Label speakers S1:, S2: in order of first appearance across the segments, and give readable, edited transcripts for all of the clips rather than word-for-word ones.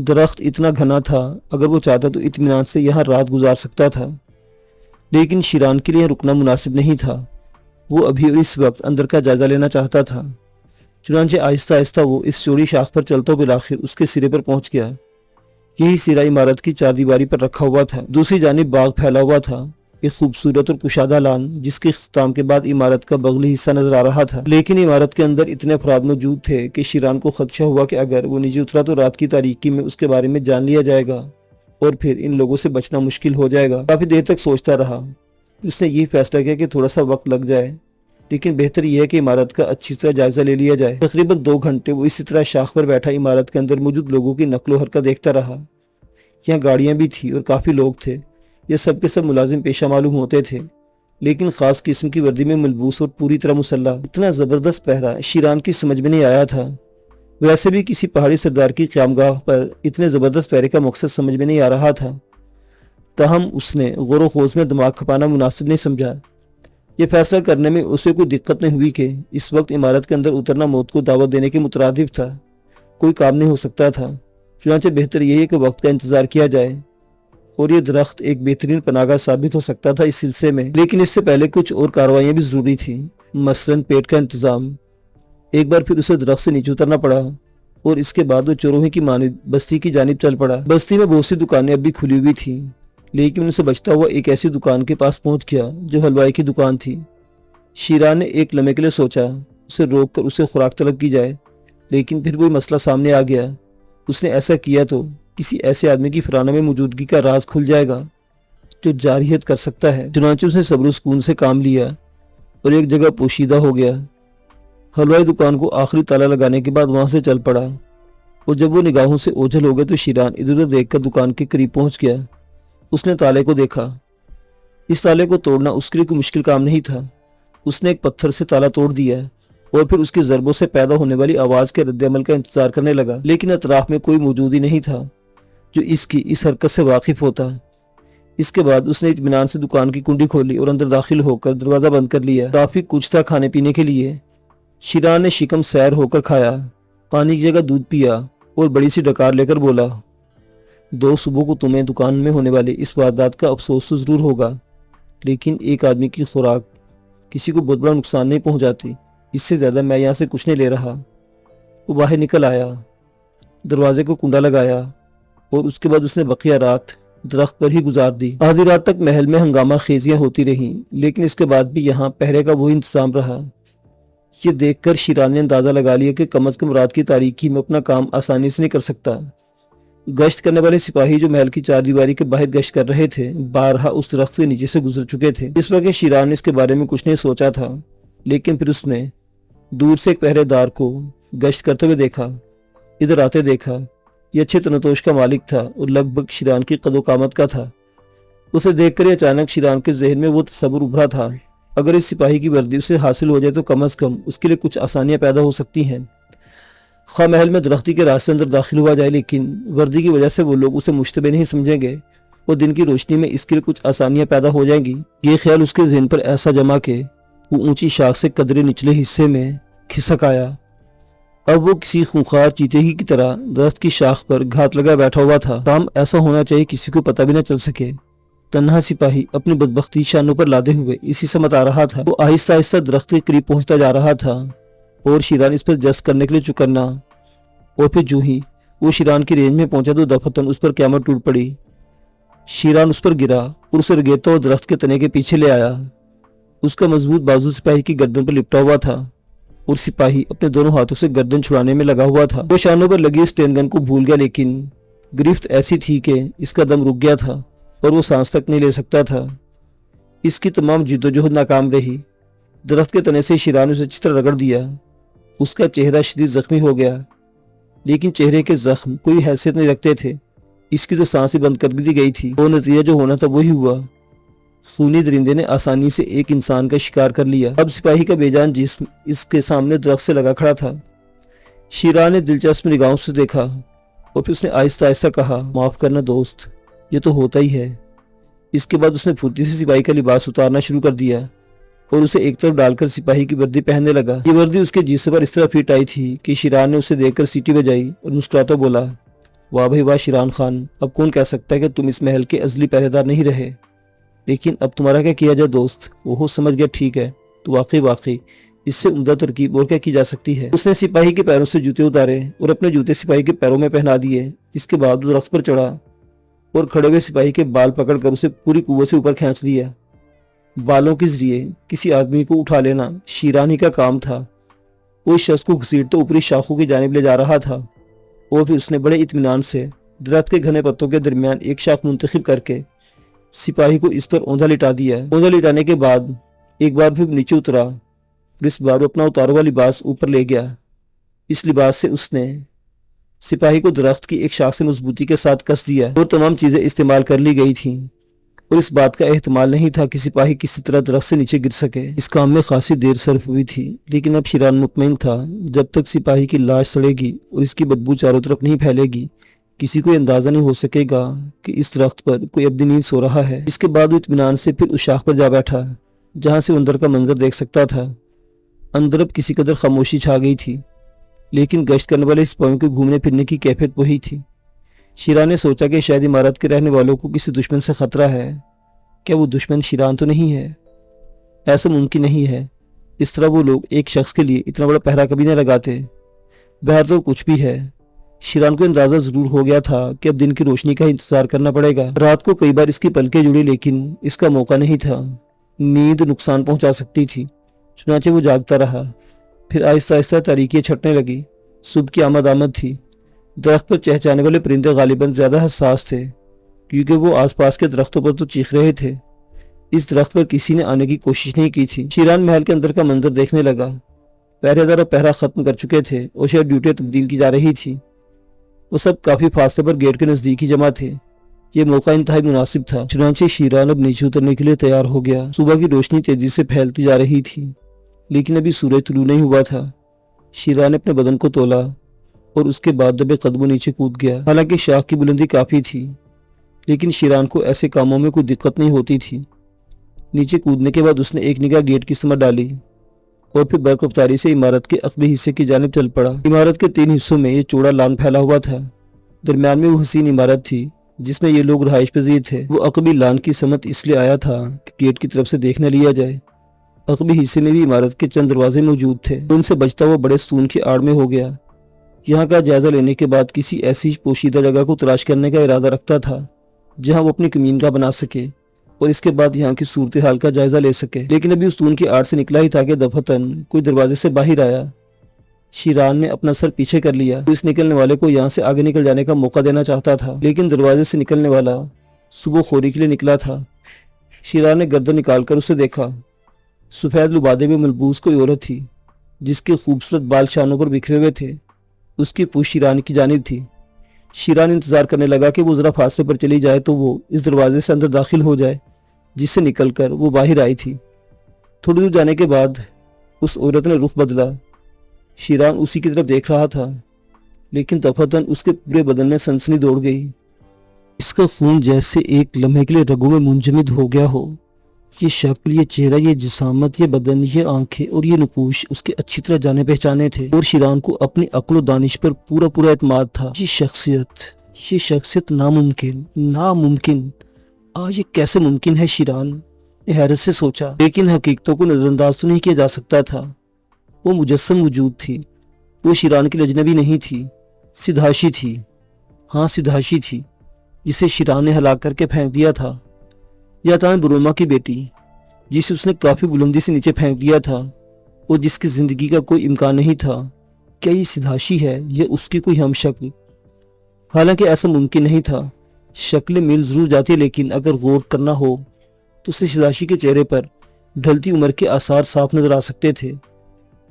S1: درخت اتنا گھنا تھا، اگر وہ چاہتا تو اطمینان سے یہاں رات گزار سکتا تھا، لیکن شیران کے لیے رکنا مناسب نہیں تھا۔ وہ ابھی اس وقت اندر کا جائزہ لینا چاہتا تھا۔ چنانچہ آہستہ آہستہ وہ اس چوڑی شاخ پر چلتا بالآخر اس کے سرے پر پہنچ گیا۔ یہی سرا عمارت کی چار دیواری پر رکھا ہوا تھا۔ دوسری جانب باغ پھیلا ہوا تھا، ایک خوبصورت اور کشادہ لان جس کے اختتام کے بعد عمارت کا بغلی حصہ نظر آ رہا تھا۔ لیکن عمارت کے اندر اتنے افراد موجود تھے کہ شیران کو خدشہ ہوا کہ اگر وہ نیچے اترا تو رات کی تاریکی میں اس کے بارے میں جان لیا جائے گا اور پھر ان لوگوں سے بچنا مشکل ہو جائے گا۔ کافی دیر تک سوچتا رہا۔ اس نے یہ فیصلہ کیا کہ تھوڑا سا وقت لگ جائے، لیکن بہتر یہ ہے کہ عمارت کا اچھی طرح جائزہ لے لیا جائے۔ تقریباً 2 گھنٹے وہ اسی طرح شاخ پر بیٹھا عمارت کے اندر موجود لوگوں کی نقل و حرکت دیکھتا رہا۔ یہاں گاڑیاں بھی تھیں اور کافی لوگ تھے۔ یہ سب کے سب ملازم پیشہ معلوم ہوتے تھے، لیکن خاص قسم کی وردی میں ملبوس اور پوری طرح مسلح۔ اتنا زبردست پہرا شیران کی سمجھ میں نہیں آیا تھا۔ ویسے بھی کسی پہاڑی سردار کی قیامگاہ پر اتنے زبردست پہرے کا مقصد سمجھ میں نہیں آ رہا تھا، تاہم اس نے غور و خوض میں دماغ کھپانا مناسب نہیں سمجھا۔ یہ فیصلہ کرنے میں اسے کوئی دقت نہیں ہوئی کہ اس وقت عمارت کے اندر اترنا موت کو دعوت دینے کے مترادف تھا، کوئی کام نہیں ہو سکتا تھا۔ چنانچہ بہتر یہی ہے کہ وقت کا انتظار کیا جائے، اور یہ درخت ایک بہترین پناہ ثابت ہو سکتا تھا اس سلسلے میں۔ لیکن اس سے پہلے کچھ اور کارروائیاں بھی ضروری تھیں، مثلاً پیٹ کا انتظام۔ ایک بار پھر اسے درخت سے نیچے اترنا پڑا، اور اس کے بعد وہ چوروہی کی مانند بستی کی جانب چل پڑا۔ بستی میں بہت سی دکانیں اب بھی کھلی ہوئی تھیں، لیکن ان سے بچتا ہوا ایک ایسی دکان کے پاس پہنچ گیا جو حلوائی کی دکان تھی۔ شیران نے ایک لمحے کے لیے سوچا اسے روک کر اسے خوراک طلب کی جائے، لیکن پھر وہی مسئلہ سامنے آ گیا۔ اس نے ایسا کیا تو کسی ایسے آدمی کی فرانہ میں موجودگی کا راز کھل جائے گا جو جارحیت کر سکتا ہے۔ چنانچہ اس نے صبر و سکون سے کام لیا اور ایک جگہ پوشیدہ ہو گیا۔ حلوائی دکان کو آخری تالا لگانے کے بعد وہاں سے چل پڑا، اور جب وہ نگاہوں سے اوجھل ہو گئے تو شیران ادھر ادھر دیکھ کر دکان کے قریب پہنچ گیا۔ اس نے تالے کو دیکھا۔ اس تالے کو توڑنا اس کے لیے کوئی مشکل کام نہیں تھا۔ اس نے ایک پتھر سے تالا توڑ دیا اور پھر اس کی ضربوں سے پیدا ہونے والی آواز کے رد عمل کا انتظار کرنے لگا، لیکن اطراف میں کوئی موجود ہی نہیں تھا جو اس کی اس حرکت سے واقف ہوتا۔ اس کے بعد اس نے اطمینان سے دکان کی کنڈی کھولی اور اندر داخل ہو کر دروازہ بند کر لیا۔ کافی کچھ تھا کھانے پینے کے لیے۔ شیران نے شکم سیر ہو کر کھایا، پانی کی جگہ دودھ پیا اور بڑی سی ڈکار لے کر بولا، 2 صبح کو تمہیں دکان میں ہونے والے اس واردات کا افسوس تو ضرور ہوگا، لیکن ایک آدمی کی خوراک کسی کو بہت بڑا نقصان نہیں پہنچاتی، اس سے زیادہ میں یہاں سے کچھ نہیں لے رہا۔ وہ باہر نکل آیا، دروازے کو کنڈا لگایا، اور اس کے بعد اس نے بقیہ رات درخت پر ہی گزار دی۔ آدھی رات تک محل میں ہنگامہ خیزیاں ہوتی رہیں، لیکن اس کے بعد بھی یہاں پہرے کا وہی انتظام رہا۔ یہ دیکھ کر شیران نے اندازہ لگا لیا کہ کم از کم رات کی تاریکی میں اپنا کام آسانی سے نہیں کر سکتا۔ گشت کرنے والے سپاہی جو محل کی 4 دیواری کے باہر گشت کر رہے تھے بارہا اس درخت کے نیچے سے گزر چکے تھے۔ اس وقت شیران نے اس کے بارے میں کچھ نہیں سوچا تھا، لیکن پھر اس نے دور سے ایک پہرے دار کو گشت کرتے ہوئے دیکھا، ادھر آتے دیکھا۔ یہ اچھے تنتوش کا مالک تھا اور لگ بھگ شیران کی قد و قامت کا تھا۔ اسے دیکھ کر اچانک شیران کے ذہن میں وہ تصور ابھرا تھا، اگر اس سپاہی کی وردی اسے حاصل ہو جائے تو کم از کم اس کے لیے کچھ آسانیاں پیدا ہو سکتی ہیں۔ خواہ محل میں درختی کے راستے اندر داخل ہوا جائے، لیکن وردی کی وجہ سے وہ لوگ اسے مشتبہ نہیں سمجھیں گے اور دن کی روشنی میں اس کے لیے کچھ آسانیاں پیدا ہو جائیں گی۔ یہ خیال اس کے ذہن پر ایسا جمع کہ وہ اونچی شاخ سے قدرے نچلے حصے میں کھسک آیا۔ اب وہ کسی خونخوار چیتے ہی کی طرح درخت کی شاخ پر گھات لگا بیٹھا ہوا تھا۔ کام ایسا ہونا چاہیے کسی کو پتہ بھی نہ چل سکے۔ تنہا سپاہی اپنی بدبختی شانوں پر لادے ہوئے اسی سمت آ رہا تھا۔ وہ آہستہ آہستہ درخت کے قریب پہنچتا جا رہا تھا اور شیران اس پر جست کرنے کے لیے چکرنا، اور پھر جو ہی وہ شیران کی رینج میں پہنچا تو دفتن اس پر قیامت ٹوٹ پڑی۔ شیران اس پر گرا اور اسے رگیتا ہوا درخت کے تنے کے پیچھے لے آیا۔ اس کا مضبوط بازو سپاہی کی گردن پر لپٹا ہوا تھا اور سپاہی اپنے دونوں ہاتھوں سے گردن چھڑانے میں لگا ہوا تھا۔ وہ شانوں پر لگی اسٹین گن کو بھول گیا، لیکن گرفت ایسی تھی کہ اس کا دم رک گیا تھا اور وہ سانس تک نہیں لے سکتا تھا۔ اس کی تمام جدوجہد ناکام رہی۔ درخت کے تنے سے شیران نے اسے اچھی طرح رگڑ دیا۔ اس کا چہرہ شدید زخمی ہو گیا، لیکن چہرے کے زخم کوئی حیثیت نہیں رکھتے تھے۔ اس کی تو سانس ہی بند کر دی گئی تھی۔ وہ نتیجہ جو ہونا تھا وہی ہوا۔ خونی درندے نے آسانی سے ایک انسان کا شکار کر لیا۔ اب سپاہی کا بے جان جسم اس کے سامنے درخت سے لگا کھڑا تھا۔ شیران نے دلچسپ نگاہوں سے دیکھا اور پھر اس نے آہستہ آہستہ کہا، معاف کرنا دوست، یہ تو ہوتا ہی ہے۔ اس کے بعد اس نے پھرتی سے سپاہی کا لباس اتارنا شروع کر دیا اور اسے ایک طرف ڈال کر سپاہی کی وردی پہننے لگا۔ یہ وردی اس کے جسم پر اس طرح فٹ آئی تھی کہ شیران نے اسے دیکھ کر سیٹی بجائی اور مسکراتا بولا، واہ بھائی واہ شیران خان، اب کون کہہ سکتا ہے کہ تم اس محل کے ازلی پہرے دار نہیں رہے؟ لیکن اب تمہارا کیا کیا جائے دوست؟ وہ سمجھ گیا، ٹھیک ہے تو واقعی اس سے عمدہ ترکیب اور کیا کی جا سکتی ہے۔ اس نے سپاہی کے پیروں سے جوتے اتارے اور اپنے جوتے سپاہی کے پیروں میں پہنا دیے۔ اس کے بعد وہ درخت پر چڑھا اور کھڑے ہوئے سپاہی کے بال پکڑ کر اسے پوری قوت سے اوپر کھینچ دیا۔ بالوں کے ذریعے کسی آدمی کو اٹھا لینا شیران ہی کا کام تھا۔ وہ اس شخص کو گھسیٹتے اوپری شاخوں کی جانب لے جا رہا تھا اور پھر اس نے بڑے اطمینان سے درخت کے گھنے پتوں کے درمیان ایک شاخ منتخب کر کے سپاہی کو اس پر اوندا لٹا دیا۔ اوندا لٹانے کے بعد ایک بار پھر نیچے اترا اور اس بار اپنا اتارا ہوا لباس اوپر لے گیا۔ اس لباس سے اس نے سپاہی کو درخت کی ایک شاخ سے مضبوطی کے ساتھ کس دیا اور تمام چیزیں استعمال کر لی گئی تھیں اور اس بات کا احتمال نہیں تھا کہ سپاہی کسی طرح درخت سے نیچے گر سکے۔ اس کام میں خاصی دیر صرف ہوئی تھی، لیکن اب شیران مطمئن تھا جب تک سپاہی کی لاش سڑے گی اور اس کی بدبو چاروں طرف نہیں پھیلے گی، کسی کو اندازہ نہیں ہو سکے گا کہ اس درخت پر کوئی ابدی نیند سو رہا ہے۔ اس کے بعد وہ اطمینان سے پھر اس شاخ پر جا بیٹھا جہاں سے اندر کا منظر دیکھ سکتا تھا۔ اندر اب کسی قدر خاموشی چھا گئی تھی، لیکن گشت کرنے والے سپاہیوں کے گھومنے پھرنے کی کیفیت وہی تھی۔ شیران نے سوچا کہ شاید عمارت کے رہنے والوں کو کسی دشمن سے خطرہ ہے۔ کیا وہ دشمن شیران تو نہیں ہے؟ ایسا ممکن نہیں ہے، اس طرح وہ لوگ ایک شخص کے لیے اتنا بڑا پہرا کبھی نہ لگاتے۔ بہر تو کچھ بھی ہے، شیران کو اندازہ ضرور ہو گیا تھا کہ اب دن کی روشنی کا انتظار کرنا پڑے گا۔ رات کو کئی بار اس کی پلکیں جڑی، لیکن اس کا موقع نہیں تھا، نیند نقصان پہنچا سکتی تھی۔ چنانچہ وہ جاگتا رہا۔ پھر آہستہ آہستہ تاریکی چھٹنے لگی۔ صبح کی آمد تھی۔ درخت پر چہچانے والے پرندے غالباً زیادہ حساس تھے، کیونکہ وہ آس پاس کے درختوں پر تو چیخ رہے تھے۔ اس درخت پر کسی نے آنے کی کوشش نہیں کی تھی۔ شیران محل کے اندر کا منظر دیکھنے لگا۔ پہرے دار پہرا ختم کر چکے تھے اور شاید ڈیوٹیاں تبدیل کی جا رہی تھی۔ وہ سب کافی فاصلے پر گیٹ کے نزدیک ہی جمع تھے۔ یہ موقع انتہائی مناسب تھا، چنانچہ شیران اب نیچے اترنے کے لیے تیار ہو گیا۔ صبح کی روشنی تیزی سے پھیلتی جا رہی تھی، لیکن ابھی سورج طلوع نہیں ہوا تھا۔ شیران نے اپنے بدن کو تولا اور اس کے بعد دبے قدموں نیچے کود گیا۔ حالانکہ شاخ کی بلندی کافی تھی، لیکن شیران کو ایسے کاموں میں کوئی دقت نہیں ہوتی تھی۔ نیچے کودنے کے بعد اس نے ایک نگاہ گیٹ کی سمت ڈالی اور پھر برق رفتاری سے عمارت کے عقبی حصے کی جانب چل پڑا۔ عمارت کے 3 حصوں میں یہ چوڑا لان پھیلا ہوا تھا۔ درمیان میں وہ حسین عمارت تھی جس میں یہ لوگ رہائش پذیر تھے۔ وہ عقبی لان کی سمت اس لیے آیا تھا کہ گیٹ کی طرف سے دیکھ نہ لیا جائے۔ عقبی حصے میں بھی عمارت کے چند دروازے موجود تھے۔ ان سے بچتا ہوا بڑے ستون کی آڑ میں ہو گیا۔ یہاں کا جائزہ لینے کے بعد کسی ایسی پوشیدہ جگہ کو تلاش کرنے کا ارادہ رکھتا تھا جہاں وہ اپنی کمینگاہ بنا سکے اور اس کے بعد یہاں کی صورتحال کا جائزہ لے سکے۔ لیکن ابھی ستون کی آڑ سے نکلا ہی تھا کہ دفعتاً کوئی دروازے سے باہر آیا۔ شیران نے اپنا سر پیچھے کر لیا۔ اس نکلنے والے کو یہاں سے آگے نکل جانے کا موقع دینا چاہتا تھا، لیکن دروازے سے نکلنے والا صبح خوری کے لیے نکلا تھا۔ شیران نے گردن نکال کر اسے دیکھا۔ سفید لبادے میں ملبوس کوئی عورت تھی جس کے خوبصورت بال شانوں پر بکھرے ہوئے تھے۔ اس کی پوچھ شیران کی جانب تھی۔ شیران انتظار کرنے لگا کہ وہ ذرا فاصلے پر چلی جائے تو وہ اس دروازے سے اندر داخل ہو جائے جس سے نکل کر وہ باہر آئی تھی۔ تھوڑی دور جانے کے بعد اس عورت نے رخ بدلا۔ شیران اسی کی طرف دیکھ رہا تھا، لیکن دفعتاً اس کے پورے بدن میں سنسنی دوڑ گئی۔ اس کا خون جیسے ایک لمحے کے لیے رگوں میں منجمد ہو گیا ہو۔ یہ شکل، یہ چہرہ، یہ جسامت، یہ بدن، یہ آنکھیں اور یہ نقوش اس کے اچھی طرح جانے پہچانے تھے، اور شیران کو اپنی عقل و دانش پر پورا اعتماد تھا۔ یہ شخصیت ناممکن یہ کیسے ممکن ہے؟ شیران نے حیرت سے سوچا، لیکن حقیقتوں کو نظر انداز تو نہیں کیا جا سکتا تھا۔ وہ مجسم وجود تھی۔ وہ شیران کی اجنبی نہیں تھی، سدھاشی تھی۔ ہاں، سدھاشی تھی، جسے شیران نے ہلاک کر کے پھینک دیا تھا۔ یا تھا بروما کی بیٹی، جسے اس نے کافی بلندی سے نیچے پھینک دیا تھا اور جس کی زندگی کا کوئی امکان نہیں تھا۔ کیا یہ سدھاشی ہے یا اس کی کوئی ہم شکل؟ حالانکہ ایسا ممکن نہیں تھا۔ شکلیں مل ضرور جاتی، لیکن اگر غور کرنا ہو تو اسے سدھاشی کے چہرے پر ڈھلتی عمر کے آثار صاف نظر آ سکتے تھے۔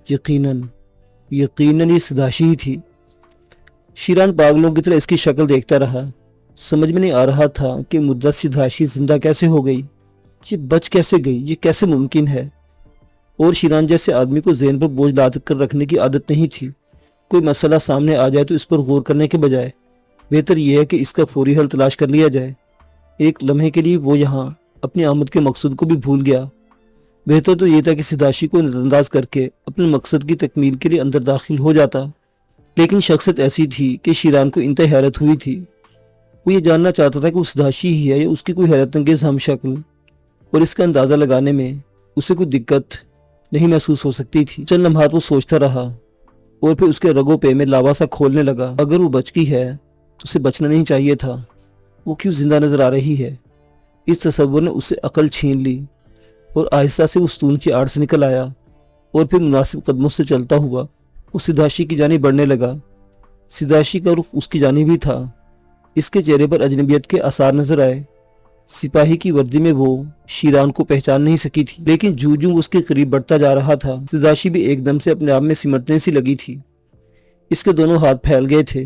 S1: یقیناً یہ سدھاشی ہی تھی۔ شیران پاگلوں کی طرح اس کی شکل دیکھتا رہا۔ سمجھ میں نہیں آ رہا تھا کہ مدت سدھاشی زندہ کیسے ہو گئی، یہ بچ کیسے گئی، یہ کیسے ممکن ہے۔ اور شیران جیسے آدمی کو ذہن پر بوجھ لاد کر رکھنے کی عادت نہیں تھی۔ کوئی مسئلہ سامنے آ جائے تو اس پر غور کرنے کے بجائے بہتر یہ ہے کہ اس کا فوری حل تلاش کر لیا جائے۔ ایک لمحے کے لیے وہ یہاں اپنی آمد کے مقصد کو بھی بھول گیا۔ بہتر تو یہ تھا کہ سدھاشی کو نظر انداز کر کے اپنے مقصد کی تکمیل کے لیے اندر داخل ہو جاتا۔ لیکن شخصیت ایسی تھی کہ شیران کو انتہائی حیرت ہوئی تھی۔ وہ یہ جاننا چاہتا تھا کہ وہ سداشی ہی ہے یا اس کی کوئی حیرت انگیز ہم شکل، اور اس کا اندازہ لگانے میں اسے کوئی دقت نہیں محسوس ہو سکتی تھی۔ چند لمحات وہ سوچتا رہا اور پھر اس کے رگوں پہ میں لاوا سا کھولنے لگا۔ اگر وہ بچ گئی ہے تو اسے بچنا نہیں چاہیے تھا، وہ کیوں زندہ نظر آ رہی ہے؟ اس تصور نے اسے عقل چھین لی اور آہستہ سے وہ ستون کی آڑ سے نکل آیا اور پھر مناسب قدموں سے چلتا ہوا وہ سداشی کی جانب بڑھنے لگا۔ سداشی کا رخ اس کی جانب ہی تھا۔ اس کے چہرے پر اجنبیت کے آثار نظر آئے۔ سپاہی کی وردی میں وہ شیران کو پہچان نہیں سکی تھی، لیکن جوں جوں اس کے قریب بڑھتا جا رہا تھا سداشی بھی ایک دم سے اپنے آپ میں سمٹنے سی لگی تھی۔ اس کے دونوں ہاتھ پھیل گئے تھے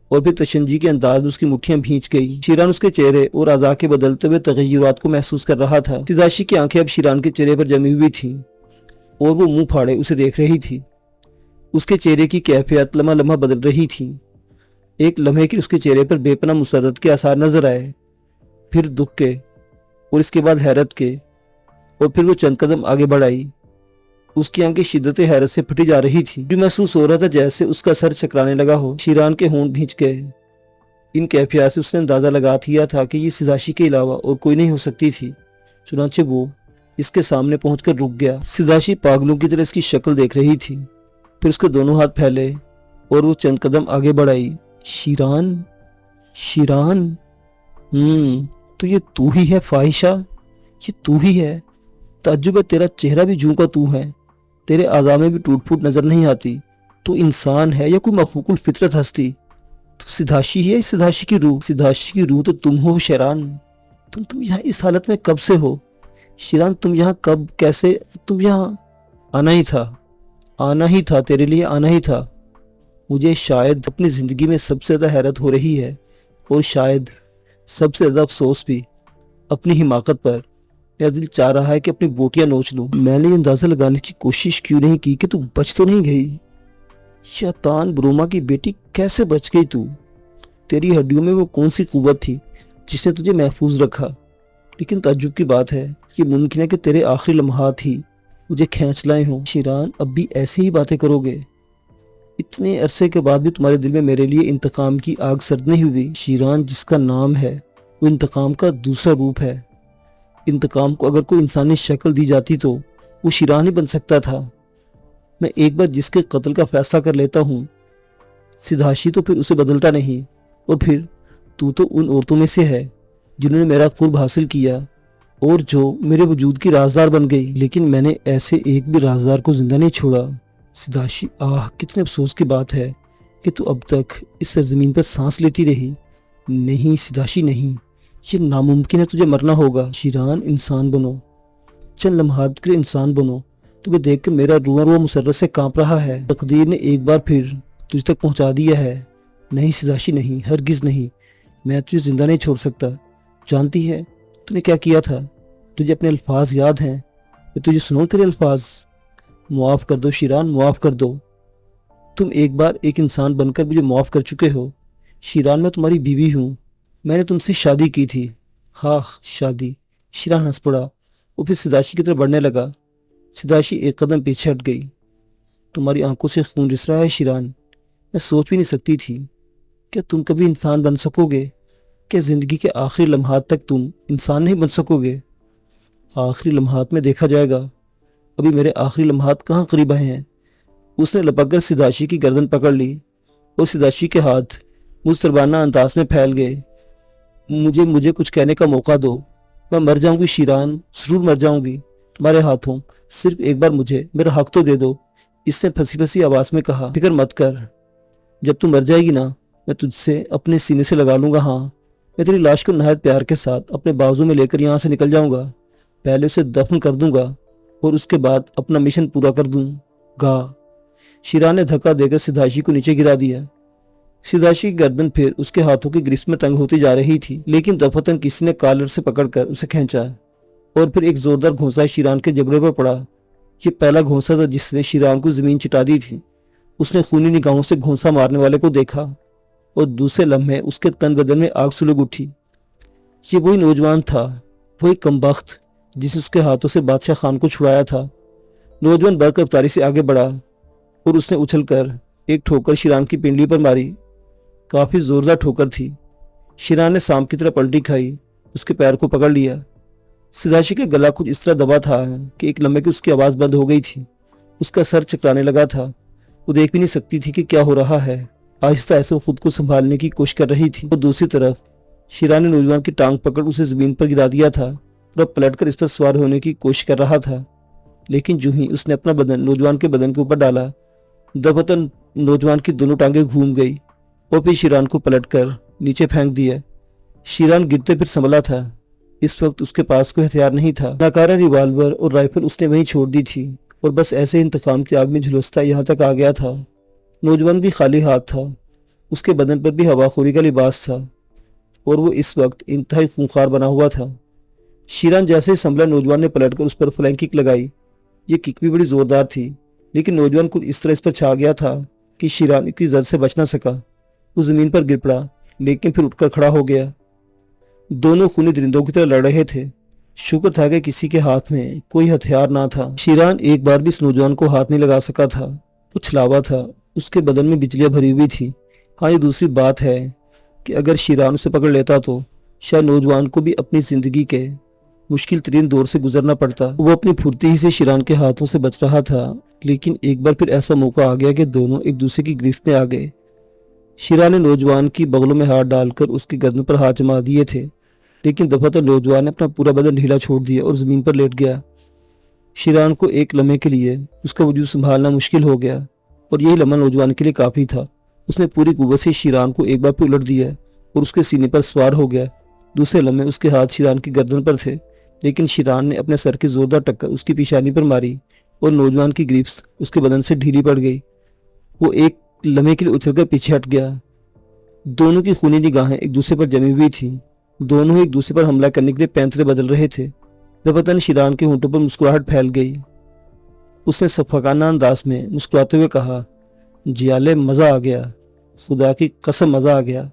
S1: اور پھر تشنجی کے انداز میں اس کی مٹھیاں بھینچ گئی۔ شیران اس کے چہرے اور اعضاء کے بدلتے ہوئے تغیرات کو محسوس کر رہا تھا۔ سداشی کی آنکھیں اب شیران کے چہرے پر جمی ہوئی تھیں اور وہ منہ پھاڑے اسے دیکھ رہی تھی۔ اس کے چہرے کی کیفیت لمحہ لمحہ بدل رہی تھی۔ ایک لمحے کے اس کے چہرے پر بے پناہ مسرت کے آثار نظر آئے، پھر دکھ کے، اور اس کے بعد حیرت کے، اور پھر وہ چند قدم آگے بڑھائی۔ اس کی آنکھیں شدت حیرت سے پھٹی جا رہی تھی۔ جو محسوس ہو رہا تھا جیسے اس کا سر چکرانے لگا ہو۔ شیران کے ہونٹ بھینچ گئے۔ ان کیفیات سے اس نے اندازہ لگا دیا تھا کہ یہ سداشی کے علاوہ اور کوئی نہیں ہو سکتی تھی۔ چنانچہ وہ اس کے سامنے پہنچ کر رک گیا۔ سداشی پاگلوں کی طرح اس کی شکل دیکھ رہی تھی، پھر اس کے دونوں ہاتھ پھیلے اور وہ چند قدم آگے بڑھائی۔ شیران، شیران، تو یہ تو ہی ہے فاحشہ، یہ تو ہی ہے۔ تعجب ہے، تیرا چہرہ بھی جوں کا تو ہے، تیرے اعضاء میں بھی ٹوٹ پھوٹ نظر نہیں آتی۔ تو انسان ہے یا کوئی مخلوق الفطرت ہستی؟ تو سداشی ہے، سداشی کی روح، سداشی کی روح تو تم ہو شیران۔ تم یہاں اس حالت میں کب سے ہو شیران؟ تم یہاں کب، کیسے؟ تم یہاں آنا ہی تھا، آنا ہی تھا، تیرے لیے آنا ہی تھا۔ مجھے شاید اپنی زندگی میں سب سے زیادہ حیرت ہو رہی ہے اور شاید سب سے زیادہ افسوس بھی اپنی حماقت پر۔ میرا دل چاہ رہا ہے کہ اپنی بوٹیاں نوچ لوں۔ میں نے اندازہ لگانے کی کوشش کیوں نہیں کی کہ تو بچ تو نہیں گئی؟ شیطان بروما کی بیٹی، کیسے بچ گئی تو؟ تیری ہڈیوں میں وہ کون سی قوت تھی جس نے تجھے محفوظ رکھا؟ لیکن تعجب کی بات ہے، یہ ممکن ہے کہ تیرے آخری لمحات ہی مجھے کھینچ لائے ہوں۔ شیران، اب بھی ایسی ہی باتیں کرو گے؟ اتنے عرصے کے بعد بھی تمہارے دل میں میرے لیے انتقام کی آگ سرد نہیں ہوئی؟ شیران جس کا نام ہے وہ انتقام کا دوسرا روپ ہے۔ انتقام کو اگر کوئی انسانی شکل دی جاتی تو وہ شیران ہی بن سکتا تھا۔ میں ایک بار جس کے قتل کا فیصلہ کر لیتا ہوں سداشی تو پھر اسے بدلتا نہیں، اور پھر تو ان عورتوں میں سے ہے جنہوں نے میرا قرب حاصل کیا اور جو میرے وجود کی رازدار بن گئی، لیکن میں نے ایسے ایک بھی رازدار کو زندہ نہیں چھوڑا۔ سداشی، کتنے افسوس کی بات ہے کہ تو اب تک اس سرزمین پر سانس لیتی رہی۔ نہیں سداشی، نہیں، یہ ناممکن ہے، تجھے مرنا ہوگا۔ شیران، انسان بنو، چند لمحات کے لیے انسان بنو۔ تمہیں دیکھ کر میرا روح مسرت سے کانپ رہا ہے۔ تقدیر نے ایک بار پھر تجھ تک پہنچا دیا ہے۔ نہیں سداشی، نہیں، ہرگز نہیں، میں تجھے زندہ نہیں چھوڑ سکتا۔ جانتی ہے تو نے کیا کیا تھا؟ تجھے اپنے الفاظ یاد ہیں؟ میں تجھے سناؤں تیرے الفاظ؟ معاف کر دو شیران، معاف کر دو۔ تم ایک بار ایک انسان بن کر مجھے معاف کر چکے ہو۔ شیران، میں تمہاری بیوی ہوں، میں نے تم سے شادی کی تھی۔ ہاں، شادی۔ شیران ہنس پڑا، وہ پھر سداشی کی طرف بڑھنے لگا۔ سداشی ایک قدم پیچھے ہٹ گئی۔ تمہاری آنکھوں سے خون رس رہا ہے شیران، میں سوچ بھی نہیں سکتی تھی کہ تم کبھی انسان بن سکو گے، کہ زندگی کے آخری لمحات تک تم انسان نہیں بن سکو گے۔ آخری لمحات میں دیکھا جائے گا، ابھی میرے آخری لمحات کہاں قریب آئے ہیں۔ اس نے لپک کر سداشی کی گردن پکڑ لی اور سداشی کے ہاتھ مضطربانہ انداز میں پھیل گئے۔ مجھے کچھ کہنے کا موقع دو، میں مر جاؤں گی شیران، ضرور مر جاؤں گی تمہارے ہاتھوں، صرف ایک بار مجھے میرا حق تو دے دو۔ اس نے پھنسی پھنسی آواز میں کہا، فکر مت کر، جب تم مر جائے گی نا میں تجھ سے اپنے سینے سے لگا لوں گا۔ ہاں، میں تیری لاش کو نہایت پیار کے ساتھ اپنے بازو میں لے کر یہاں سے نکل جاؤں گا، پہلے اسے دفن کر دوں گا اور اس کے بعد اپنا مشن پورا کر دوں گا۔ شیران نے دھکا دے کر سداشی کو نیچے گرا دیا۔ سداشی کی گردن پھر اس کے ہاتھوں کی گرفت میں تنگ ہوتی جا رہی تھی، لیکن دفعتاً کسی نے کالر سے پکڑ کر اسے کھینچا اور پھر ایک زوردار گھونسا شیران کے جبڑے پر پڑا۔ یہ پہلا گھونسا تھا جس نے شیران کو زمین چٹا دی تھی۔ اس نے خونی نگاہوں سے گھونسا مارنے والے کو دیکھا اور دوسرے لمحے اس کے تن بدن میں آگ سلگ اٹھی۔ یہ وہی نوجوان تھا، وہی کمبخت جس نے اس کے ہاتھوں سے بادشاہ خان کو چھڑایا تھا۔ نوجوان برق رفتاری سے آگے بڑھا اور اس نے اچھل کر ایک ٹھوکر شیران کی پنڈلی پر ماری۔ کافی زوردار ٹھوکر تھی۔ شیران نے سانپ کی طرح پلٹی کھائی، اس کے پیر کو پکڑ لیا۔ سداشی کا گلا کچھ اس طرح دبا تھا کہ ایک لمحے کی اس کی آواز بند ہو گئی تھی۔ اس کا سر چکرانے لگا تھا، وہ دیکھ بھی نہیں سکتی تھی کہ کیا ہو رہا ہے۔ آہستہ آہستہ وہ خود کو سنبھالنے کی کوشش کر رہی تھی۔ اور دوسری طرف شیران نے نوجوان کی ٹانگ پکڑ اسے زمین پر گرا دیا تھا اور اب پلٹ کر اس پر سوار ہونے کی کوشش کر رہا تھا، لیکن جو ہی اس نے اپنا بدن نوجوان کے بدن کے اوپر ڈالا، دفعتاً نوجوان کی دونوں ٹانگیں گھوم گئی اور پھر شیران کو پلٹ کر نیچے پھینک دیا۔ شیران گرتے پھر سنبھلا تھا۔ اس وقت اس کے پاس کوئی ہتھیار نہیں تھا۔ ناکارہ ریوالور اور رائفل اس نے وہیں چھوڑ دی تھی اور بس ایسے انتقام کی آگ میں جھلستا یہاں تک آ گیا تھا۔ نوجوان بھی خالی ہاتھ تھا، اس کے بدن پر بھی ہوا خوری کا لباس تھا اور وہ اس وقت انتہائی خونخوار بنا ہوا تھا۔ شیران جیسے ہی سنبھلا، نوجوان نے پلٹ کر اس پر فلائنگ کک لگائی۔ یہ کک بھی بڑی زوردار تھی، لیکن نوجوان کچھ اس طرح اس پر چھا گیا تھا کہ شیران اتنی زد سے بچ نہ سکا۔ وہ زمین پر گر پڑا، لیکن پھر اٹھ کر کھڑا ہو گیا۔ دونوں خونی درندوں کی طرح لڑ رہے تھے۔ شکر تھا کہ کسی کے ہاتھ میں کوئی ہتھیار نہ تھا۔ شیران ایک بار بھی اس نوجوان کو ہاتھ نہیں لگا سکا تھا۔ وہ چھلاوا تھا، اس کے بدن میں بجلیاں بھری ہوئی تھی۔ ہاں، یہ دوسری بات ہے کہ اگر شیران اسے پکڑ لیتا تو شاید نوجوان کو بھی اپنی زندگی کے مشکل ترین دور سے گزرنا پڑتا۔ وہ اپنی پھرتی ہی سے شیران کے ہاتھوں سے بچ رہا تھا، لیکن ایک بار پھر ایسا موقع آ گیا کہ دونوں ایک دوسرے کی گرفت میں آ گئے۔ شیران نے نوجوان کی بغلوں میں ہاتھ ڈال کر اس کی گردن پر ہاتھ جما دیے تھے، لیکن دفعتاً نوجوان نے اپنا پورا بدن ڈھیلا چھوڑ دیا اور زمین پر لیٹ گیا۔ شیران کو ایک لمحے کے لیے اس کا وجود سنبھالنا مشکل ہو گیا، اور یہی لمحہ نوجوان کے لیے کافی تھا۔ اس نے پوری قوت سے شیران کو ایک بار پہ الٹ دیا اور اس کے سینے پر سوار ہو گیا۔ دوسرے لمحے اس کے ہاتھ شیران کی گردن پر تھے، لیکن شیران نے اپنے سر کی زوردار ٹکر اس کی پیشانی پر ماری اور نوجوان کی گریپس اس کے بدن سے ڈھیلی پڑ گئی۔ وہ ایک لمحے کے لیے اچھل کر پیچھے ہٹ گیا۔ دونوں کی خونی نگاہیں ایک دوسرے پر جمی ہوئی تھیں۔ دونوں ایک دوسرے پر حملہ کرنے کے لیے پینترے بدل رہے تھے۔ دفعتاً شیران کے ہونٹوں پر مسکراہٹ پھیل گئی۔ اس نے شفقانہ انداز میں مسکراتے ہوئے کہا، جیالے، مزہ آ گیا، خدا کی قسم مزہ آ گیا،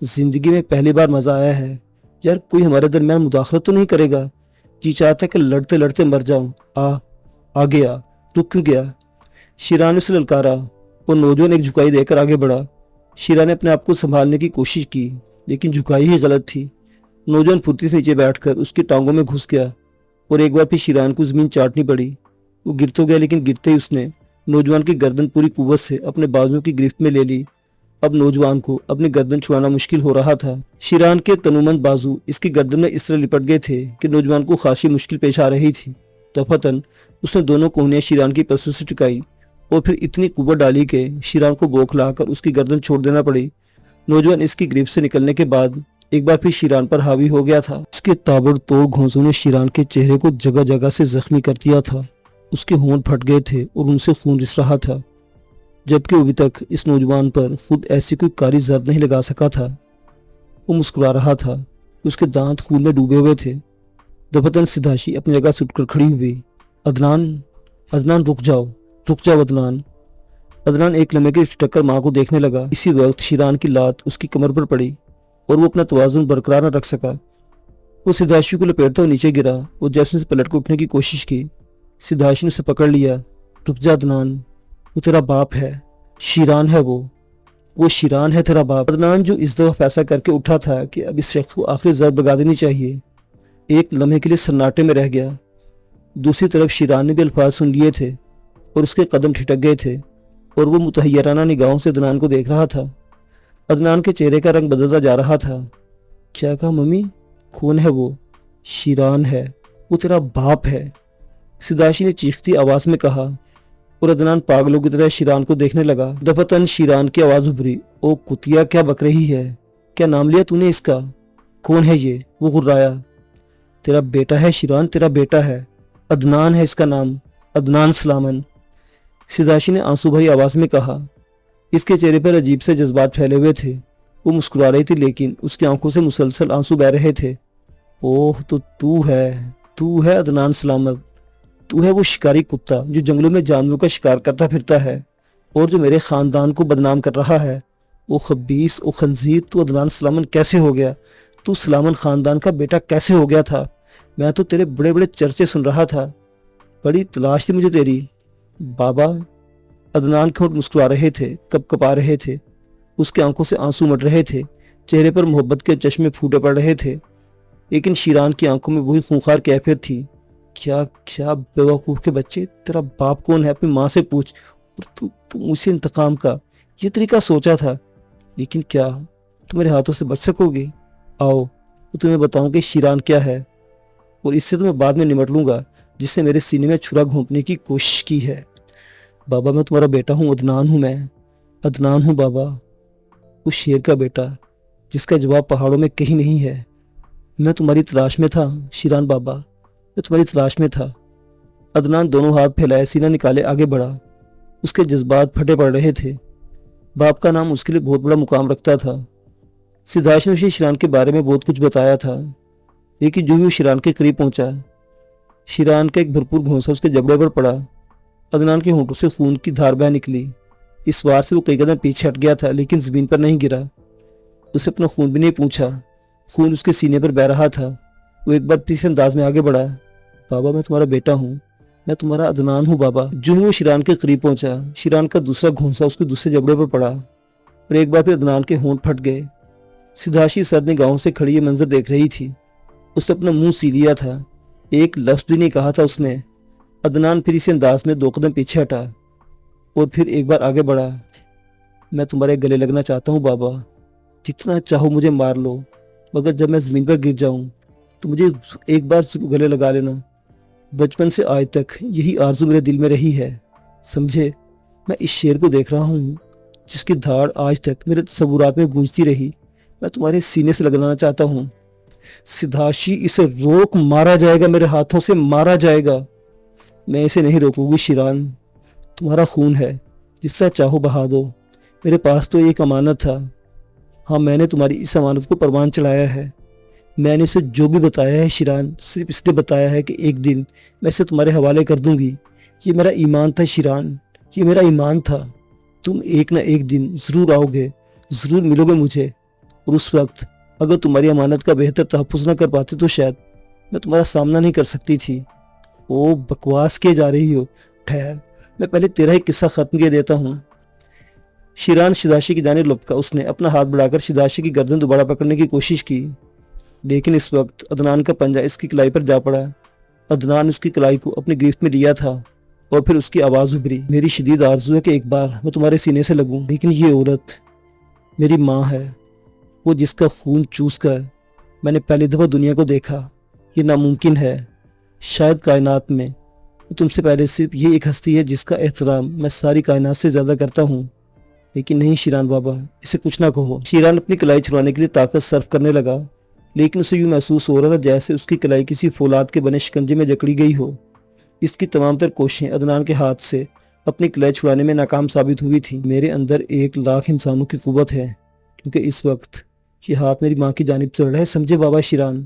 S1: زندگی میں پہلی بار مزہ آیا ہے۔ یار، کوئی ہمارے درمیان مداخلت تو نہیں کرے گا؟ جی چاہتا ہے کہ لڑتے لڑتے مر جاؤں۔ آگے آ، رک کیوں گیا؟ شیران نے اسے للکارا اور نوجوان ایک جھکائی دے کر آگے بڑھا۔ شیران نے اپنے آپ کو سنبھالنے کی کوشش کی، لیکن جھکائی ہی غلط تھی۔ نوجوان پھرتی سے نیچے بیٹھ کر اس کی ٹانگوں میں گھس گیا اور ایک بار پھر شیران کو زمین چاٹنی پڑی۔ وہ گر تو گیا، لیکن گرتے ہی اس نے نوجوان کی گردن پوری قوت سے اپنے بازوؤں کی گرفت میں لے لی۔ اب نوجوان کو اپنی گردن چھڑانا مشکل ہو رہا تھا۔ شیران کے تنومند بازو اس کی گردن میں اس طرح لپٹ گئے تھے کہ نوجوان کو خاصی مشکل پیش آ رہی تھی۔ دفعتاً اس نے دونوں کوہنیاں شیران کی پسوں سے ٹکائی اور پھر اتنی قوت ڈالی کہ شیران کو بوکھلا کر اس کی گردن چھوڑ دینا پڑی۔ نوجوان اس کی گرفت سے نکلنے کے بعد ایک بار پھر شیران پر حاوی ہو گیا تھا۔ اس کے تابڑ توڑ گھونسوں نے شیران کے چہرے کو جگہ جگہ سے زخمی کر دیا تھا۔ اس کے ہونٹ پھٹ گئے تھے اور ان سے خون رس رہا تھا، جبکہ ابھی تک اس نوجوان پر خود ایسی کوئی کاری ضرب نہیں لگا سکا تھا۔ وہ مسکرا رہا تھا، اس کے دانت خون میں ڈوبے ہوئے تھے۔ دفعتاً سداشی اپنی جگہ سے اٹھ کر کھڑی ہوئی۔ عدنان، رک جاؤ عدنان۔ عدنان ایک لمحے کے ٹکر ماں کو دیکھنے لگا۔ اسی وقت شیران کی لات اس کی کمر پر پڑی اور وہ اپنا توازن برقرار نہ رکھ سکا۔ وہ سداشی کو لپیٹتا ہوا نیچے گرا اور جیسے سے پلٹ کر اٹھنے کی کوشش کی، سداشی نے اسے پکڑ لیا۔ رک جا عدنان، وہ تیرا باپ ہے، شیران ہے وہ شیران ہے تیرا باپ۔ عدنان جو اس دفعہ فیصلہ کر کے اٹھا تھا کہ اب اس شخص کو آخری ضرب لگا دینی چاہیے، ایک لمحے کے لیے سناٹے میں رہ گیا۔ دوسری طرف شیران نے بھی الفاظ سن لیے تھے اور اس کے قدم ٹھٹک گئے تھے اور وہ متحیرانہ نگاہوں سے عدنان کو دیکھ رہا تھا۔ عدنان کے چہرے کا رنگ بدلتا جا رہا تھا۔ کیا کہا ممی؟ کون ہے وہ؟ شیران ہے، وہ تیرا باپ ہے، سداشی نے چیختی آواز میں کہا، اور عدنان پاگلوں کی طرح شیران کو دیکھنے لگا۔ دفعتاً شیران کی آواز ابھری، او کتیا، کیا بک رہی ہے؟ کیا نام لیا تو نے اس کا؟ کون ہے یہ؟ وہ غرایا۔ تیرا بیٹا ہے شیران، تیرا بیٹا ہے، عدنان ہے اس کا نام، عدنان سلامن، سداشی نے آنسو بھری آواز میں کہا۔ اس کے چہرے پر عجیب سے جذبات پھیلے ہوئے تھے۔ وہ مسکرا رہی تھی، لیکن اس کی آنکھوں سے مسلسل آنسو بہہ رہے تھے۔ اوہ، تو ہے عدنان سلامت، تو ہے وہ شکاری کتا جو جنگلوں میں جانوروں کا شکار کرتا پھرتا ہے اور جو میرے خاندان کو بدنام کر رہا ہے۔ وہ خبیث، او خنزیر، تو عدنان سلامن کیسے ہو گیا؟ تو سلامن خاندان کا بیٹا کیسے ہو گیا تھا؟ میں تو تیرے بڑے بڑے چرچے سن رہا تھا، بڑی تلاش تھی مجھے تیری۔ عدنان کے ہونٹ مسکرا رہے تھے، کپ کپا رہے تھے، اس کے آنکھوں سے آنسو مٹ رہے تھے، چہرے پر محبت کے چشمے پھوٹے پڑ رہے تھے، لیکن شیران کی آنکھوں میں وہی خونخوار کیفیت تھی۔ کیا کیا بیوقوف کے بچے، تیرا باپ کون ہے اپنی ماں سے پوچھ، اور تو مجھ سے انتقام کا یہ طریقہ سوچا تھا، لیکن کیا تم میرے ہاتھوں سے بچ سکو گے؟ آؤ میں تمہیں بتاؤں کہ شیران کیا ہے، اور اس سے تو میں بعد میں نمٹ لوں گا جس نے میرے سینے میں چھرا گھونپنے کی کوشش کی ہے۔ بابا میں تمہارا بیٹا ہوں، عدنان ہوں، میں عدنان ہوں بابا، اس شیر کا بیٹا جس کا جواب پہاڑوں میں کہیں نہیں ہے۔ میں تمہاری تلاش میں تھا شیران بابا، میں تمہاری تلاش میں تھا۔ عدنان دونوں ہاتھ پھیلائے، سینہ نکالے آگے بڑھا، اس کے جذبات پھٹے پڑ رہے تھے۔ باپ کا نام اس کے لیے بہت بڑا مقام رکھتا تھا۔ سدھارش نے اسے شیران کے بارے میں بہت کچھ بتایا تھا، لیکن جو ہی وہ شیران کے قریب پہنچا، شیران کا ایک بھرپور گھونسا اس کے جبڑے پر پڑا۔ عدنان کے ہونٹوں سے خون کی دھار بہہ نکلی۔ اس بار سے وہ کئی قدم پیچھے ہٹ گیا تھا، لیکن زمین پر نہیں گرا۔ اسے اپنا خون بھی نہیں پوچھا، خون اس کے سینے پر بہہ رہا تھا۔ وہ ایک بار پھر اس انداز میں آگے بڑھا، بابا میں تمہارا بیٹا ہوں، میں تمہارا عدنان ہوں بابا۔ جو ہی وہ شیران کے قریب پہنچا، شیران کا دوسرا گھونسا اس کے دوسرے جبڑے پر پڑا، اور ایک بار پھر عدنان کے ہونٹ پھٹ گئے۔ سدھاشی سر نگاہوں سے کھڑی یہ منظر دیکھ رہی تھی۔ اس نے اپنا منہ سی لیا تھا، ایک لفظ بھی نہیں کہا تھا اس نے۔ عدنان پھر اسی انداز میں 2 قدم پیچھے ہٹا، اور پھر ایک بار آگے بڑھا۔ میں تمہارے گلے لگنا چاہتا ہوں بابا، جتنا چاہو مجھے مار لو، مگر جب میں زمین پر گر جاؤں تو مجھے ایک بار ضرور گلے لگا لینا۔ بچپن سے آج تک یہی آرزو میرے دل میں رہی ہے، سمجھے؟ میں اس شیر کو دیکھ رہا ہوں جس کی دھاڑ آج تک میرے تصورات میں گونجتی رہی، میں تمہارے سینے سے لگانا چاہتا ہوں۔ سدھاشی، اسے روک، مارا جائے گا، میرے ہاتھوں سے مارا جائے گا۔ میں اسے نہیں روکوں گی شیران، تمہارا خون ہے، جس طرح چاہو بہا دو، میرے پاس تو ایک امانت تھا۔ ہاں میں نے تمہاری اس امانت کو پروان چڑھایا ہے۔ میں نے اسے جو بھی بتایا ہے شیران، صرف اس لیے بتایا ہے کہ ایک دن میں اسے تمہارے حوالے کر دوں گی۔ یہ میرا ایمان تھا شیران، یہ میرا ایمان تھا۔ تم ایک نہ ایک دن ضرور آؤ گے، ضرور ملو گے مجھے، اور اس وقت اگر تمہاری امانت کا بہتر تحفظ نہ کر پاتے تو شاید میں تمہارا سامنا نہیں کر سکتی تھی۔ او بکواس کیے جا رہی ہو، ٹھہر، میں پہلے تیرا ہی قصہ ختم کیے دیتا ہوں۔ شیران شداشی کی جانب لپکا، اس نے اپنا ہاتھ بڑھا کر شداشی کی گردن دوبارہ پکڑنے کی کوشش کی، لیکن اس وقت عدنان کا پنجہ اس کی کلائی پر جا پڑا۔ عدنان اس کی کلائی کو اپنی گرفت میں لیا تھا، اور پھر اس کی آواز ابھری، میری شدید آرزو ہے کہ ایک بار میں تمہارے سینے سے لگوں، لیکن یہ عورت میری ماں ہے، وہ جس کا خون چوس کر میں نے پہلی دفعہ دنیا کو دیکھا۔ یہ ناممکن ہے، شاید کائنات میں تم سے پہلے صرف یہ ایک ہستی ہے جس کا احترام میں ساری کائنات سے زیادہ کرتا ہوں۔ لیکن نہیں شیران بابا، اسے کچھ نہ کہو۔ شیران اپنی کلائی چھڑانے کے لیے طاقت صرف کرنے لگا، لیکن اسے یوں محسوس ہو رہا تھا جیسے اس کی کلائی کسی فولاد کے بنے شکنجے میں جکڑی گئی ہو۔ اس کی تمام تر کوششیں عدنان کے ہاتھ سے اپنی کلائی چھڑانے میں ناکام ثابت ہوئی تھی۔ میرے اندر 1,00,000 انسانوں کی قوت ہے، کیونکہ اس وقت یہ ہاتھ میری ماں کی جانب چل رہا ہے، سمجھے بابا شیران؟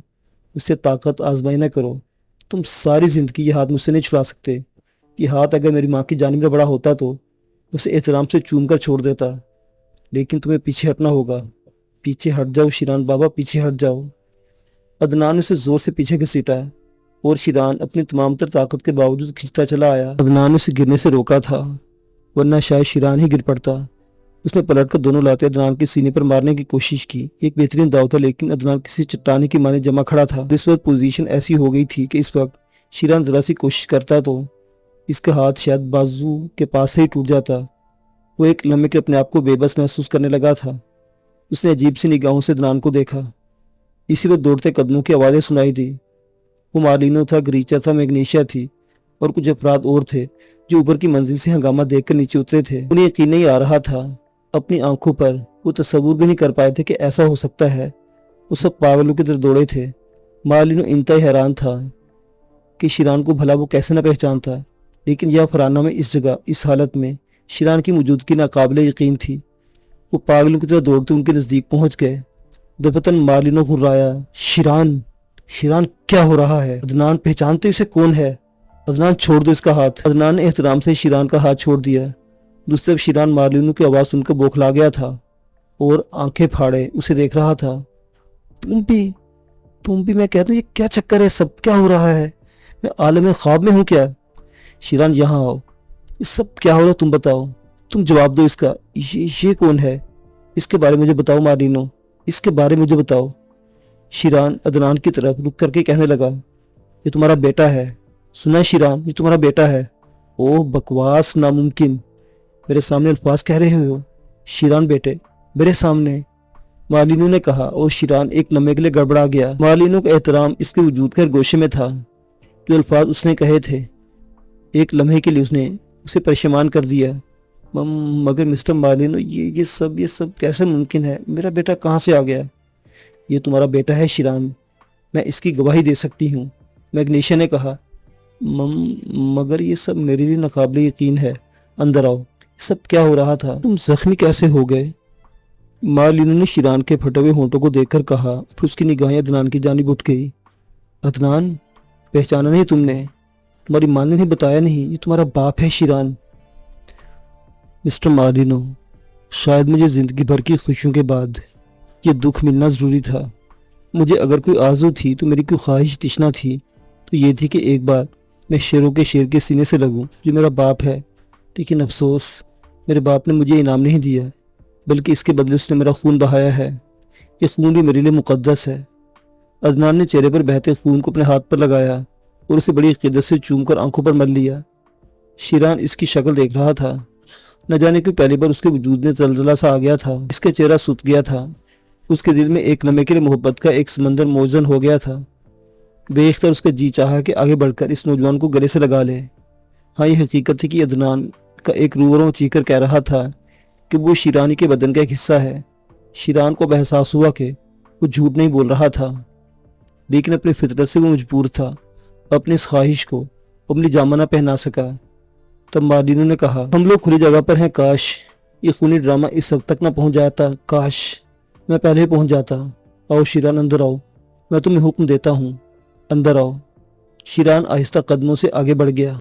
S1: اس سے طاقت آزمائی نہ کرو، تم ساری زندگی یہ ہاتھ مجھ سے نہیں چھڑا سکتے۔ یہ ہاتھ اگر میری ماں کی جانب میں بڑا ہوتا تو اسے احترام سے چوم کر چھوڑ دیتا، لیکن تمہیں پیچھے ہٹنا ہوگا۔ پیچھے ہٹ جاؤ شیران بابا، پیچھے ہٹ جاؤ۔ عدنان نے اسے زور سے پیچھے گھسیٹا، اور شیران اپنی تمام تر طاقت کے باوجود کھنچتا چلا آیا۔ عدنان نے اسے گرنے سے روکا تھا، ورنہ شاید شیران ہی گر پڑتا۔ اس نے پلٹ کر دونوں لاتے عدنان کے سینے پر مارنے کی کوشش کی۔ ایک بہترین داؤ تھا، لیکن عدنان کسی چٹانے کی مانے جمع کھڑا تھا۔ اس وقت پوزیشن ایسی ہو گئی تھی کہ اس وقت شیران ذرا سی کوشش کرتا تو اس کا ہاتھ شاید بازو کے پاس سے ہی ٹوٹ جاتا۔ وہ ایک لمحے کے اپنے آپ کو بے بس محسوس کرنے لگا تھا۔ اس نے عجیب سی نگاہوں سے عدنان کو دیکھا۔ اسی وقت دوڑتے قدموں کی آوازیں سنائی دی۔ وہ مارلینو تھا، گریچا تھا، میگنیشیا تھی، اور کچھ افراد اور تھے جو اوپر کی منزل سے ہنگامہ دیکھ کر نیچے اترے تھے۔ انہیں یقین نہیں آ رہا تھا، اپنی آنکھوں پر وہ تصور بھی نہیں کر پائے تھے کہ ایسا ہو سکتا ہے۔ وہ سب پاگلوں کی طرح دوڑے تھے۔ مارلینو انتہائی حیران تھا کہ شیران کو بھلا وہ کیسے نہ پہچانتا، لیکن یہ فرانہ میں اس جگہ، اس حالت میں شیران کی موجودگی ناقابل یقین تھی۔ وہ پاگلوں کی طرح دوڑتے ان کے نزدیک پہنچ گئے۔ دفتن مارلینو غرایا، شیران، شیران کیا ہو رہا ہے؟ عدنان پہچانتے اسے کون ہے؟ عدنان چھوڑ دو اس کا ہاتھ۔ عدنان نے احترام سے شیران کا ہاتھ چھوڑ دیا۔ دوسری طرف شیران مارلینو کی آواز سن کر بوکھلا گیا تھا اور آنکھیں پھاڑے اسے دیکھ رہا تھا۔ تم بھی میں کہتا ہوں، یہ کیا چکر ہے؟ سب کیا ہو رہا ہے؟ میں عالم خواب میں ہوں کیا؟ شیران یہاں آؤ، یہ سب کیا ہو رہا تم بتاؤ، تم جواب دو اس کا۔ یہ کون ہے؟ اس کے بارے میں مجھے بتاؤ مارلینو، اس کے بارے میں مجھے بتاؤ۔ شیران عدنان کی طرف رک کر کے کہنے لگا، یہ تمہارا بیٹا ہے، سنا ہے شیران، یہ تمہارا بیٹا ہے۔ اوہ بکواس، ناممکن، میرے سامنے الفاظ کہہ رہے ہو؟ شیران بیٹے، میرے سامنے، مارلینو نے کہا، اور شیران ایک لمحے کے لیے گڑبڑا گیا۔ مارلینو کا احترام اس کے وجود کے ہر گوشے میں تھا۔ جو الفاظ اس نے کہے تھے ایک لمحے کے لیے اس نے اسے پریشان کر دیا۔ مگر مسٹر مارلینو، یہ سب کیسے ممکن ہے؟ میرا بیٹا کہاں سے آ گیا؟ یہ تمہارا بیٹا ہے شیران، میں اس کی گواہی دے سکتی ہوں، میگنیشیا نے کہا۔ مگر یہ سب میرے لیے ناقابل یقین ہے، اندر آؤ۔ یہ سب کیا ہو رہا تھا؟ تم زخمی کیسے ہو گئے؟ مارلینو نے شیران کے پھٹے ہوئے ہونٹوں کو دیکھ کر کہا، پھر اس کی نگاہیں عدنان کی جانب اٹھ گئی۔ عدنان، پہچانا نہیں تم نے؟ تمہاری ماں نے نہیں بتایا نہیں؟ یہ تمہارا باپ ہے شیران۔ مسٹر مارلینو، شاید مجھے زندگی بھر کی خوشیوں کے بعد یہ دکھ ملنا ضروری تھا۔ مجھے اگر کوئی آرزو تھی تو میری کوئی خواہش تشنا تھی تو یہ تھی کہ ایک بار میں شیروں کے شیر کے سینے سے لگوں جو میرا باپ ہے، لیکن افسوس، میرے باپ نے مجھے انعام نہیں دیا، بلکہ اس کے بدلے اس نے میرا خون بہایا ہے۔ یہ خون بھی میرے لیے مقدس ہے۔ عدنان نے چہرے پر بہتے خون کو اپنے ہاتھ پر لگایا اور اسے بڑی قدرت سے چوم کر آنکھوں پر مل لیا۔ شیران اس کی شکل دیکھ رہا تھا۔ نہ جانے کیوں پہلی بار اس کے وجود میں زلزلہ سا آ گیا تھا۔ اس کا چہرہ سوت گیا تھا۔ اس کے دل میں ایک لمحے کے لیے محبت کا ایک سمندر موزن ہو گیا تھا۔ بے اختیار اس کا جی چاہا کہ آگے بڑھ کر اس نوجوان کو گلے سے لگا لے۔ ہاں، یہ حقیقت تھی کہ عدنان کا ایک روح چیخ کر کہہ رہا تھا کہ وہ شیرانی کے بدن کا ایک حصہ ہے۔ شیران کو اب احساس ہوا کہ وہ جھوٹ نہیں بول رہا تھا، لیکن اپنی فطرت سے وہ مجبور تھا، اپنی اس خواہش کو اپنی جامہ نہ پہنا سکا۔ تب مارلینو نے کہا، ہم لوگ کھلی جگہ پر ہیں، کاش یہ خونی ڈرامہ اس وقت تک نہ پہنچ جاتا، کاش میں پہلے ہی پہنچ جاتا۔ آؤ شیران، اندر آؤ، میں تمہیں حکم دیتا ہوں، اندر آؤ۔ شیران آہستہ قدموں سے آگے بڑھ گیا۔